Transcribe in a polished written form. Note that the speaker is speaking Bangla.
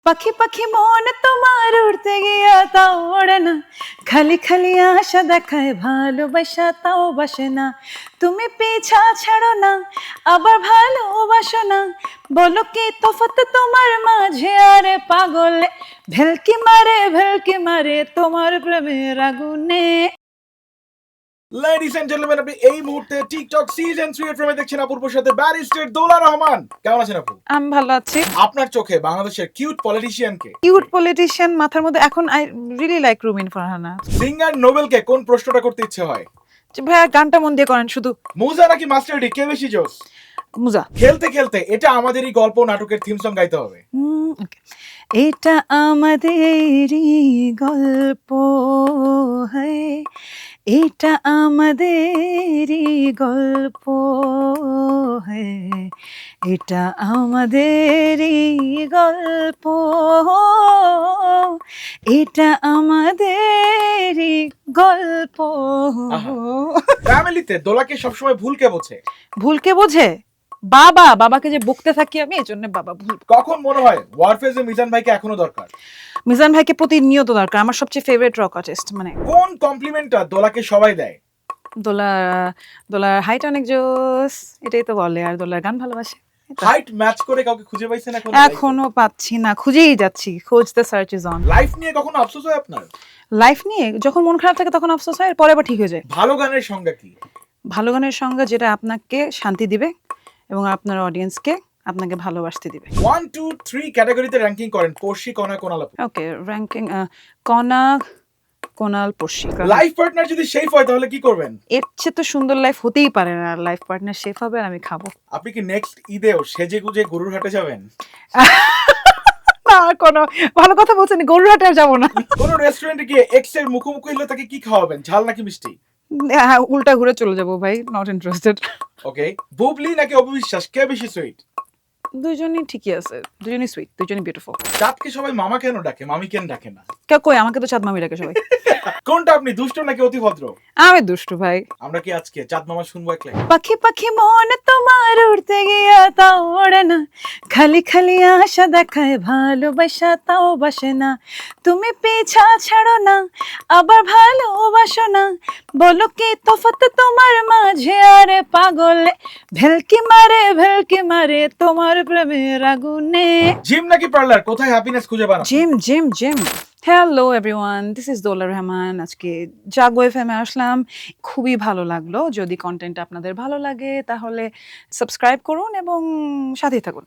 পাখি পাখি মন তোমার উড়তে গিয়া তাও ওড়ে না, খালি খালি আশা দেখায় ভালোবাসা তাও বাসে না। তুমি পিছা ছাড়ো না, আবার ভালোবাসো না, বলো কি তফাৎ তোমার মাঝে? আরে পাগল ভেলকি মারে তোমার প্রেমের আগুনে। লেডিস এন্ড জেন্টলম্যান, আপনি এই মুহূর্তে টিকটক সিজন 3 এর ফ্রেমে দেখছেন আপুর সাথে ব্যারিস্টার দোলা রহমান। কেমন আছেন আপু? আমি ভালো আছি। আপনার চোখে বাংলাদেশের কিউট পলিটিশিয়ানকে, কিউট পলিটিশিয়ান মাথার মধ্যে এখন I really like Rumin Farhana. Singer নোবেলকে কোন প্রশ্নটা করতে ইচ্ছে হয়? ভাইয়া গানটা মন দিয়ে করেন শুধু। মুজা নাকি মাস্টার ডি, কে বেশি জোস? মুজা। খেলতে খেলতে এটা আমাদেরই গল্প নাটকের থিম সং গাইতে হবে। Okay. এটা আমাদেরই গল্প, হয় এটা আমাদেরই গল্প, হয় এটা আমাদেরই গল্প, এটা আমাদেরই গল্প। ফ্যামিলিতে দোলাকে সবসময় ভুল কে বোঝে? ভুলকে বোঝে বাবাকে যে বকতে থাকি আমি, এই জন্য বাবা ভুল। কখন মনে হয় ওয়ারফেজে মিজান ভাইকে এখনো দরকার? মিজান ভাইকে প্রতিনিয়ত দরকার, আমার সবচেয়ে ফেভারিট রক আর্টিস্ট। মানে কোন কমপ্লিমেন্টটা দোলাকে সবাই দেয়? দোলার হাইট অনেক জোস, এটাই তো বলে। আর দোলার গান ভালোবাসে। হাইট ম্যাচ করে কাউকে খুঁজে পাইছেন এখন? এখনো পাচ্ছি না, খুঁজেই যাচ্ছি, খোঁজ the search is on. Life নিয়ে কখনো আফসোস হয় আপনার? লাইফ নিয়ে যখন মন খারাপ থাকে তখন আফসোস হয়, পরে আবার ঠিক হয়ে যায়। ভালো গানের সংজ্ঞা কি? ভালো গানের সঙ্গে যেটা আপনাকে শান্তি দিবে এবং আপনার অডিয়েন্সকে আপনাকে ভালোবাসতে দিবে। 1 2 3 ক্যাটাগরিতে র্যাঙ্কিং করেন পড়শি, কণা, কোনাল আপু। ওকে, র্যাঙ্কিং কণা, কোনাল, পড়শি। লাইফ পার্টনার যদি শেফ হয় তাহলে কি করবেন? এর চেয়ে তো সুন্দর লাইফ হতেই পারে না। লাইফ পার্টনার শেফ হবে আর আমি খাবো। আপনি কি নেক্সট ঈদেও সেজে গুজে গরুর হাটে যাবেন? না, কোনো ভালো কথা বলছেন, গরুরহাটে আর যাবো না। কোন রেস্টুরেন্টে গিয়ে এক্স এর মুখোমুখি হলে তাকে কি খাওয়াবেন, ঝাল নাকি মিষ্টি? হ্যাঁ, উল্টা ঘুরে চলে যাবো ভাই, নট ইন্টারেস্টেড। ওকে, বুবলি নাকি অপবিশ্বাস, কে বেশি সুইট? দুজনই ঠিকই আছে, দুজনই সুইট, দুজনই বিউটিফুল। চাঁদকে সবাই মামা কেন ডাকে, মামি কেন ডাকে না? কেউ কই, আমাকে তো চাঁদ মামি ডাকে সবাই। কোনটা আপনি, দুষ্ট নাকি অতি ভদ্র? আমি দুষ্টু ভাই। আমরা কি আজকে চাঁদ মামা শুনবো এক লাইন? পাখি পাখি মন তোমার উড়তে গিয়া তাও ওড়ে না, খালি খালি আশা দেখায় ভালোবাসা তাও বাসে না। তুমি পিছা ছাড়ো না, আবার ভালোবাসো না, বলো কি তফাৎ তোমার মাঝে? আরে পাগল ভেলকি মারে তোমার প্রেমের আগুনে। জিম নাকি পার্লার, কোথায় হ্যাপিনেস খুঁজে পান? Gym. Hello everyone, this is Dola Rahman. আজকে জাগো এফএমে আসলাম, খুবই ভালো লাগলো। যদি কন্টেন্ট আপনাদের ভালো লাগে তাহলে সাবস্ক্রাইব করুন এবং সাথেই থাকুন।